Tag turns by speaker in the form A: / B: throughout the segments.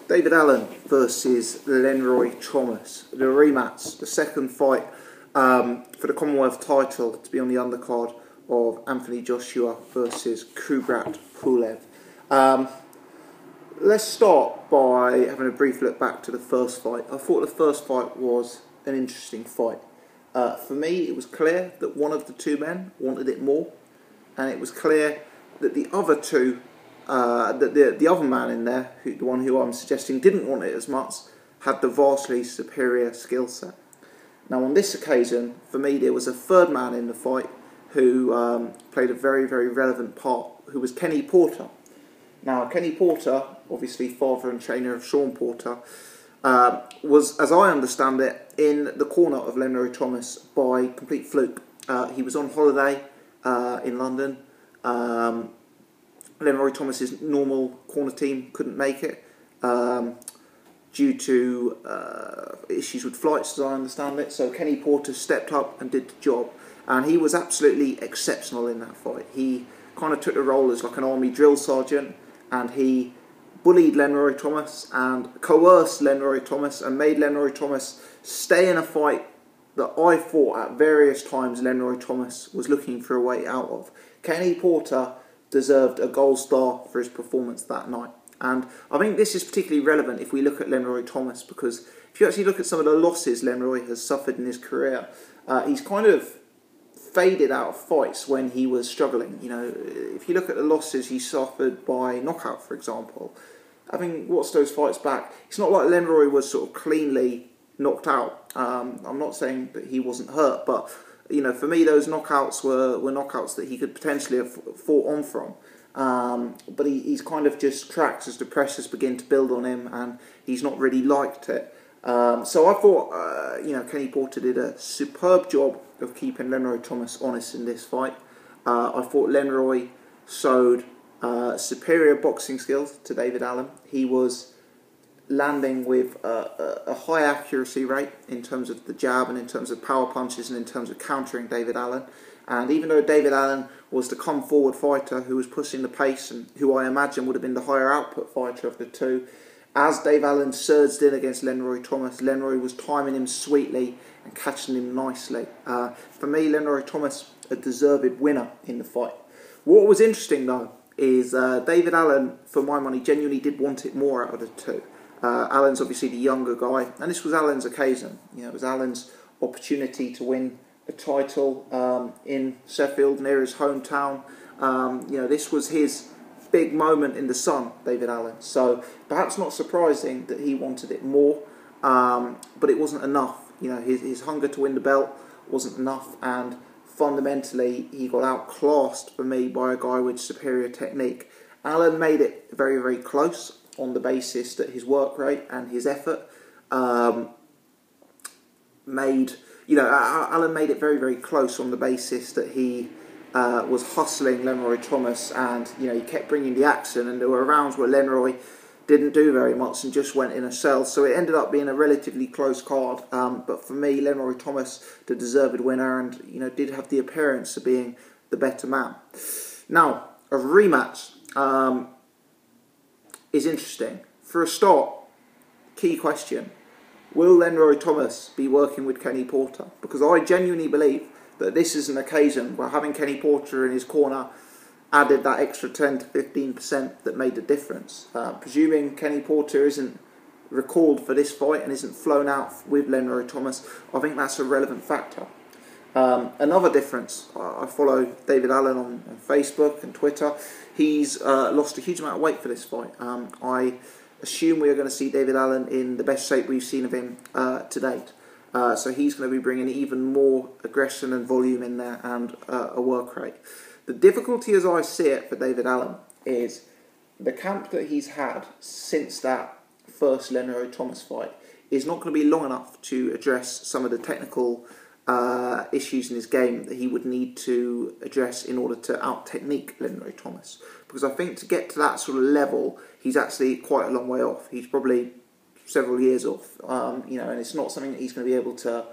A: David Allen versus Lenroy Thomas, the rematch, the second fight for the Commonwealth title to be on the undercard of Anthony Joshua versus Kubrat Pulev. Let's start by having a brief look back to the first fight. I thought the first fight was an interesting fight. For me, it was clear that one of the two men wanted it more, and it was clear that the other two, the other man in there, the one who I'm suggesting didn't want it as much, had the vastly superior skill set. Now on this occasion, for me, there was a third man in the fight who played a very, very relevant part, who was Kenny Porter. Now Kenny Porter, obviously father and trainer of Sean Porter, was, as I understand it, in the corner of Lenroy Thomas by complete fluke. He was on holiday in London. Lenroy Thomas's normal corner team couldn't make it due to issues with flights, as I understand it. So Kenny Porter stepped up and did the job, and he was absolutely exceptional in that fight. He kind of took the role as like an army drill sergeant, and he bullied Lenroy Thomas and coerced Lenroy Thomas and made Lenroy Thomas stay in a fight that I thought at various times Lenroy Thomas was looking for a way out of. Kenny Porter deserved a gold star for his performance that night. And I think this is particularly relevant if we look at Lenroy Thomas, because if you actually look at some of the losses Lenroy has suffered in his career, he's kind of faded out of fights when he was struggling. You know, if you look at the losses he suffered by knockout, for example, having watched those fights back, it's not like Lenroy was sort of cleanly knocked out. I'm not saying that he wasn't hurt, but you know, for me, those knockouts were knockouts that he could potentially have fought on from. But he's kind of just cracked as the pressures begin to build on him, and he's not really liked it. So I thought, you know, Kenny Porter did a superb job of keeping Lenroy Thomas honest in this fight. I thought Lenroy showed superior boxing skills to David Allen. He was landing with a high accuracy rate in terms of the jab and in terms of power punches and in terms of countering David Allen. And even though David Allen was the come forward fighter who was pushing the pace and who I imagine would have been the higher output fighter of the two, as Dave Allen surged in against Lenroy Thomas, Lenroy was timing him sweetly and catching him nicely. For me, Lenroy Thomas, a deserved winner in the fight. What was interesting though is David Allen, for my money, genuinely did want it more out of the two. Allen's obviously the younger guy, and this was Allen's occasion. You know, it was Allen's opportunity to win a title in Sheffield, near his hometown. You know, this was his big moment in the sun, David Allen. So perhaps not surprising that he wanted it more, but it wasn't enough. You know, his hunger to win the belt wasn't enough, and fundamentally he got outclassed for me by a guy with superior technique. Allen made it very, very close on the basis that his work rate and his effort Allen made it very, very close on the basis that he was hustling Lenroy Thomas, and you know, he kept bringing the action, and there were rounds where Lenroy didn't do very much and just went in a cell. So it ended up being a relatively close card. But for me, Lenroy Thomas, the deserved winner, and you know, did have the appearance of being the better man. Now, a rematch is interesting. For a start, key question: will Lenroy Thomas be working with Kenny Porter? Because I genuinely believe that this is an occasion where having Kenny Porter in his corner added that extra 10 to 15% that made the difference. Presuming Kenny Porter isn't recalled for this fight and isn't flown out with Lenroy Thomas, I think that's a relevant factor. Another difference, I follow David Allen on Facebook and Twitter. He's lost a huge amount of weight for this fight. I assume we are going to see David Allen in the best shape we've seen of him to date. So he's going to be bringing even more aggression and volume in there, and a work rate. The difficulty as I see it for David Allen is the camp that he's had since that first Lenroy Thomas fight is not going to be long enough to address some of the technical issues in his game that he would need to address in order to out-technique Lenroy Thomas. Because I think to get to that sort of level, he's actually quite a long way off. He's probably several years off, you know, and it's not something that he's going to be able to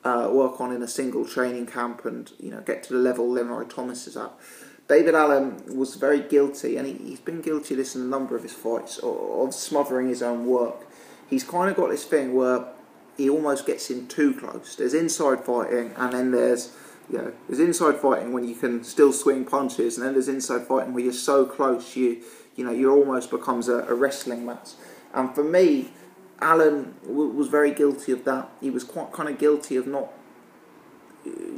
A: work on in a single training camp and, you know, get to the level Lenroy Thomas is at. David Allen was very guilty, and he's been guilty of this in a number of his fights, of smothering his own work. He's kind of got this thing where he almost gets in too close. There's inside fighting, and then there's inside fighting when you can still swing punches, and then there's inside fighting where you're so close you almost becomes a wrestling match. And for me, Allen was very guilty of that. He was quite kind of guilty of not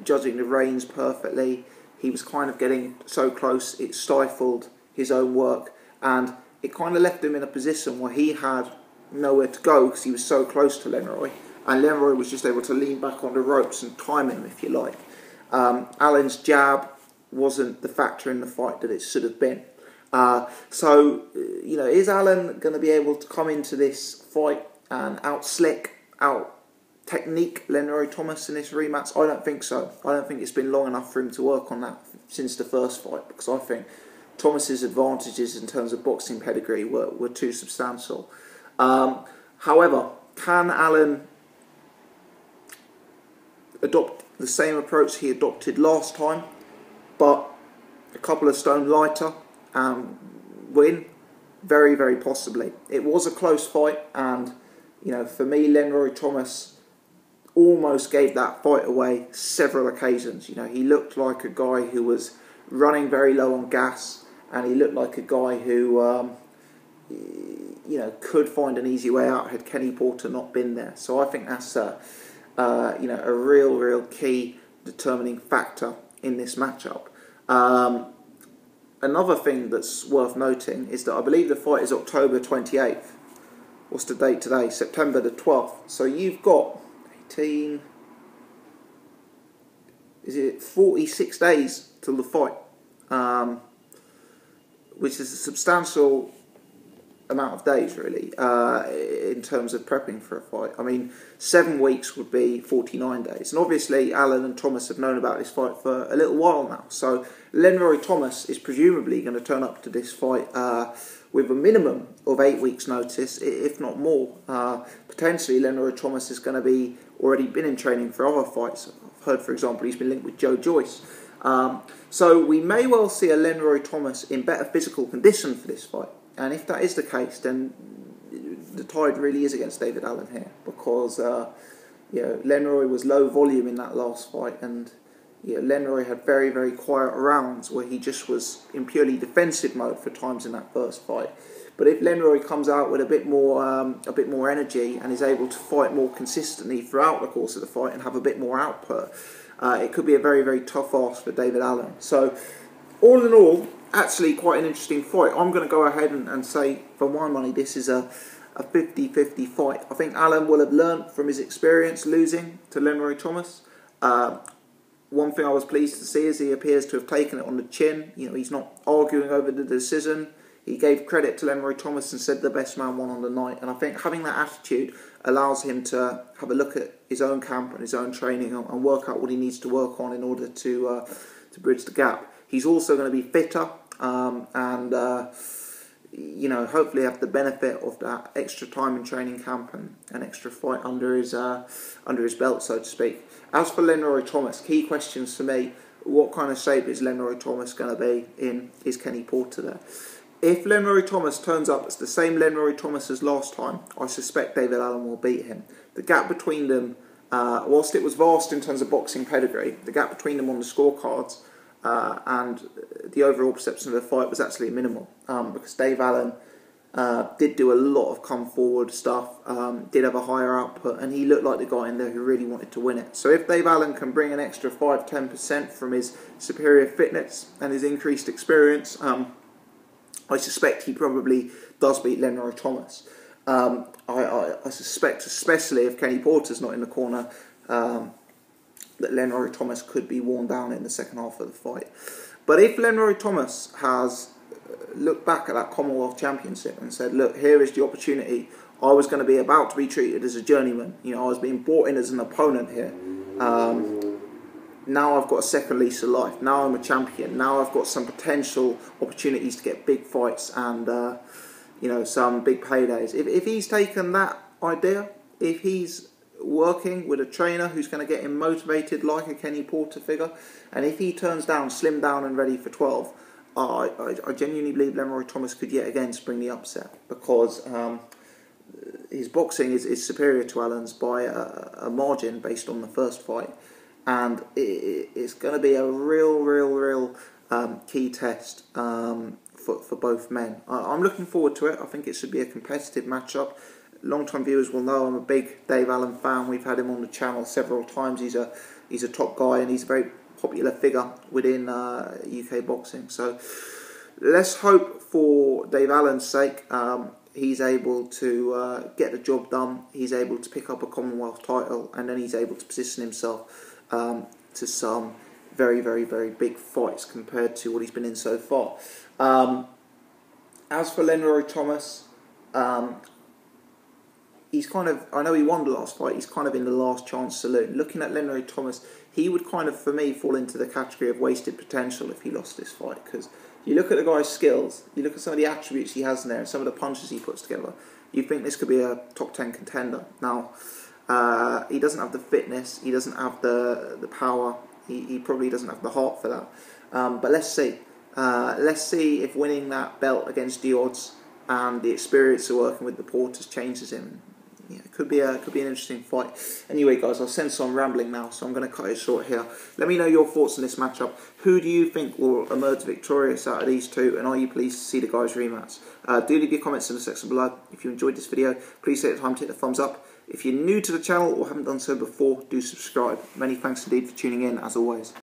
A: judging the reins perfectly. He was kind of getting so close it stifled his own work, and it kind of left him in a position where he had nowhere to go because he was so close to Lenroy, and Lenroy was just able to lean back on the ropes and time him, if you like. Allen's jab wasn't the factor in the fight that it should have been. So is Allen going to be able to come into this fight and out-slick, out-technique Lenroy Thomas in this rematch? I don't think so. I don't think it's been long enough for him to work on that since the first fight, because I think Thomas's advantages in terms of boxing pedigree were too substantial. However, can Allen adopt the same approach he adopted last time, but a couple of stone lighter and win? Very, very possibly. It was a close fight, and for me, Lenroy Thomas almost gave that fight away several occasions. He looked like a guy who was running very low on gas, and he looked like a guy who could find an easy way out had Kenny Porter not been there. So I think that's a real key determining factor in this matchup. Another thing that's worth noting is that I believe the fight is October 28th. What's the date today? September the 12th. So you've got 46 days till the fight, which is a substantial amount of days, really, in terms of prepping for a fight. I mean, 7 weeks would be 49 days. And obviously, Allen and Thomas have known about this fight for a little while now. So Lenroy Thomas is presumably going to turn up to this fight with a minimum of 8 weeks' notice, if not more. Potentially, Lenroy Thomas is going to be already been in training for other fights. I've heard, for example, he's been linked with Joe Joyce. So we may well see a Lenroy Thomas in better physical condition for this fight. And if that is the case, then the tide really is against David Allen here, because Lenroy was low volume in that last fight, and Lenroy had very, very quiet rounds where he just was in purely defensive mode for times in that first fight. But if Lenroy comes out with a bit more energy and is able to fight more consistently throughout the course of the fight and have a bit more output, it could be a very, very tough ask for David Allen. So all in all, actually quite an interesting fight. I'm going to go ahead and say, for my money, this is a 50-50 fight. I think Allen will have learnt from his experience losing to Lenroy Thomas. One thing I was pleased to see is he appears to have taken it on the chin. He's not arguing over the decision. He gave credit to Lenroy Thomas and said the best man won on the night. And I think having that attitude allows him to have a look at his own camp and his own training and work out what he needs to work on in order to bridge the gap. He's also going to be fitter and hopefully have the benefit of that extra time in training camp and an extra fight under his belt, so to speak. As for Lenroy Thomas, key questions for me: what kind of shape is Lenroy Thomas going to be in? Is Kenny Porter there? If Lenroy Thomas turns up as the same Lenroy Thomas as last time, I suspect David Allen will beat him. The gap between them, whilst it was vast in terms of boxing pedigree, the gap between them on the scorecards and the overall perception of the fight was actually minimal, because Dave Allen did do a lot of come forward stuff, did have a higher output, and he looked like the guy in there who really wanted to win it. So if Dave Allen can bring an extra 5-10% from his superior fitness and his increased experience, I suspect he probably does beat Lenroy Thomas. I suspect, especially if Kenny Porter's not in the corner, that Lenroy Thomas could be worn down in the second half of the fight. But if Lenroy Thomas has looked back at that Commonwealth Championship and said, look, here is the opportunity. I was going to be about to be treated as a journeyman. I was being brought in as an opponent here. Now I've got a second lease of life. Now I'm a champion. Now I've got some potential opportunities to get big fights and some big paydays. If he's taken that idea, if he's working with a trainer who's going to get him motivated like a Kenny Porter figure. And if he turns down, slim down and ready for 12, I genuinely believe Lenroy Thomas could yet again spring the upset, because his boxing is superior to Allen's by a margin based on the first fight. And it's going to be a real key test for both men. I'm looking forward to it. I think it should be a competitive matchup. Long-time viewers will know I'm a big Dave Allen fan. We've had him on the channel several times. He's a top guy, and he's a very popular figure within UK boxing. So let's hope, for Dave Allen's sake, he's able to get the job done. He's able to pick up a Commonwealth title, and then he's able to position himself to some very big fights compared to what he's been in so far. As for Lenroy Thomas, he's kind of, I know he won the last fight, he's kind of in the last chance saloon. Looking at Lenroy Thomas, he would kind of, for me, fall into the category of wasted potential if he lost this fight, because you look at the guy's skills, you look at some of the attributes he has in there, and some of the punches he puts together, you think this could be a top 10 contender. Now, he doesn't have the fitness, he doesn't have the power, he probably doesn't have the heart for that. But let's see. Let's see if winning that belt against the odds and the experience of working with the Porters changes him. Yeah, it could be an interesting fight. Anyway, guys, I'll sense I'm rambling now, so I'm going to cut it short here. Let me know your thoughts on this matchup. Who do you think will emerge victorious out of these two, and are you pleased to see the guys rematch? Do leave your comments in the section below. If you enjoyed this video, please take the time to hit the thumbs up. If you're new to the channel or haven't done so before, do subscribe. Many thanks indeed for tuning in, as always.